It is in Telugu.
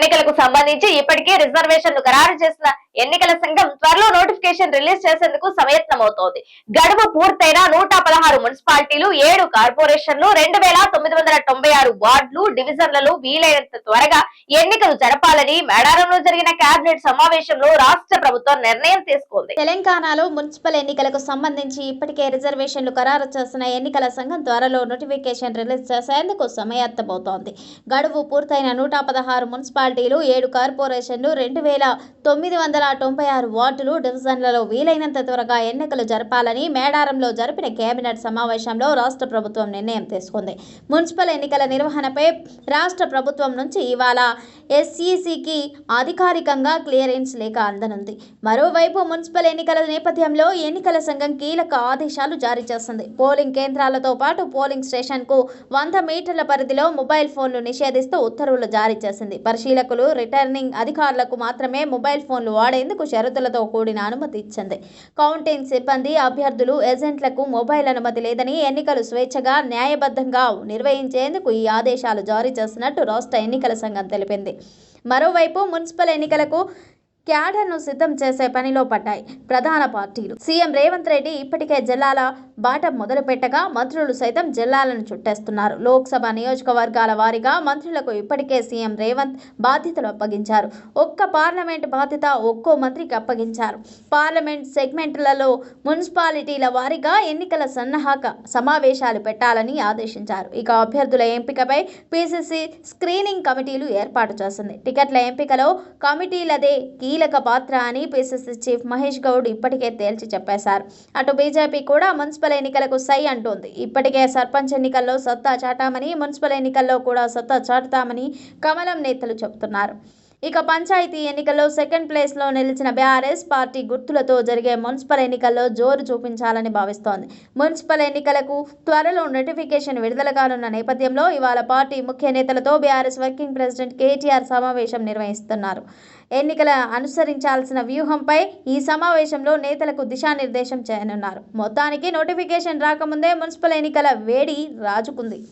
ఎన్నికలకు సంబంధించి ఇప్పటికే రిజర్వేషన్లు ఖరారు చేసిన ఎన్నికల సంఘం త్వరలో నోటిఫికేషన్ రిలీజ్ చేసేందుకు సమయత్నమవుతోంది. గడువు పూర్తయిన 116 మున్సిపాలిటీలు, 7 కార్పొరేషన్లు, 2996 వార్డులు, డివిజన్లలో వీలైనంత త్వరగా ఎన్నికలు జరపాలని మేడారంలో జరిగిన కేబినెట్ సమావేశంలో రాష్ట్ర ప్రభుత్వం నిర్ణయం తీసుకుంది. తెలంగాణలో మున్సిపల్ ఎన్నికలకు సంబంధించి ఇప్పటికే రిజర్వేషన్లు ఖరారు చేసిన ఎన్నికల సంఘం త్వరలో నోటిఫికేషన్ రిలీజ్ చేసేందుకు సమయత్నమవుతోంది. గడువు పూర్తయిన 116 మున్సిపాలిటీలు, 7 కార్పొరేషన్లు, 2996 వార్డులు, డివిజన్లలో వీలైనంత త్వరగా ఎన్నికలు జరపాలని మేడారంలో జరిపిన కేబినెట్ సమావేశంలో రాష్ట్ర ప్రభుత్వం నిర్ణయం తీసుకుంది. మున్సిపల్ ఎన్నికల నిర్వహణపై రాష్ట్ర ప్రభుత్వం నుంచి ఇవాళ ఎస్ఈసికి అధికారికంగా క్లియరెన్స్ లేఖ అందనుంది. మరోవైపు మున్సిపల్ ఎన్నికల నేపథ్యంలో ఎన్నికల సంఘం కీలక ఆదేశాలు జారీ చేసింది. పోలింగ్ కేంద్రాలతో పాటు పోలింగ్ స్టేషన్కు 100 మీటర్ల పరిధిలో మొబైల్ ఫోన్లు నిషేధిస్తూ ఉత్తర్వులు జారీ చేసింది. పరిశీలకులు, రిటర్నింగ్ అధికారులకు మాత్రమే మొబైల్ ఫోన్లు వాడేందుకు షరతులతో కూడిన అనుమతి ఇచ్చింది. కౌంటింగ్ సిబ్బంది, అభ్యర్థులు, ఏజెంట్లకు మొబైల్ అనుమతి లేదని, ఎన్నికలు స్వేచ్ఛగా, న్యాయబద్ధంగా నిర్వహించేందుకు ఈ ఆదేశాలు జారీ చేసినట్టు రాష్ట్ర ఎన్నికల సంఘం తెలిపింది. మరోవైపు మున్సిపల్ ఎన్నికలకు క్యాడర్ను సిద్ధం చేసే పనిలో పడ్డాయి ప్రధాన పార్టీలు. సీఎం రేవంత్ రెడ్డి ఇప్పటికే జిల్లాల బాట మొదలుపెట్టగా మంత్రులు సైతం జిల్లాలను చుట్టేస్తున్నారు. లోక్సభ నియోజకవర్గాల వారీగా మంత్రులకు ఇప్పటికే సీఎం రేవంత్ బాధ్యతలు అప్పగించారు. ఒక్క పార్లమెంట్ బాధ్యత ఒక్కో మంత్రికి అప్పగించారు. పార్లమెంట్ సెగ్మెంట్లలో మున్సిపాలిటీల వారీగా ఎన్నికల సన్నాహక సమావేశాలు పెట్టాలని ఆదేశించారు. ఇక అభ్యర్థుల ఎంపికపై పీసీసీ స్క్రీనింగ్ కమిటీలు ఏర్పాటు చేసింది. టికెట్ల ఎంపికలో కమిటీలదే కీలక పాత్ర అని పీసీసీ చీఫ్ మహేష్ గౌడ్ ఇప్పటికే తేల్చి చెప్పేశారు. అటు బీజేపీ కూడా మున్సిపల్ ఎన్నికలకు సై అంటోంది. ఇప్పటికే సర్పంచ్ ఎన్నికల్లో సత్తా చాటామని, మున్సిపల్ ఎన్నికల్లో కూడా సత్తా చాటుతామని కమలం నేతలు చెబుతున్నారు. ఇక పంచాయతీ ఎన్నికల్లో సెకండ్ ప్లేస్లో నిలిచిన బీఆర్ఎస్ పార్టీ గుర్తులతో జరిగే మున్సిపల్ ఎన్నికల్లో జోరు చూపించాలని భావిస్తోంది. మున్సిపల్ ఎన్నికలకు త్వరలో నోటిఫికేషన్ విడుదల కానున్న నేపథ్యంలో ఇవాళ పార్టీ ముఖ్య నేతలతో బీఆర్ఎస్ వర్కింగ్ ప్రెసిడెంట్ కేటీఆర్ సమావేశం నిర్వహిస్తున్నారు. ఎన్నికల అనుసరించాల్సిన వ్యూహంపై ఈ సమావేశంలో నేతలకు దిశానిర్దేశం చేయనున్నారు. మొత్తానికి నోటిఫికేషన్ రాకముందే మున్సిపల్ ఎన్నికల వేడి రాజుకుంది.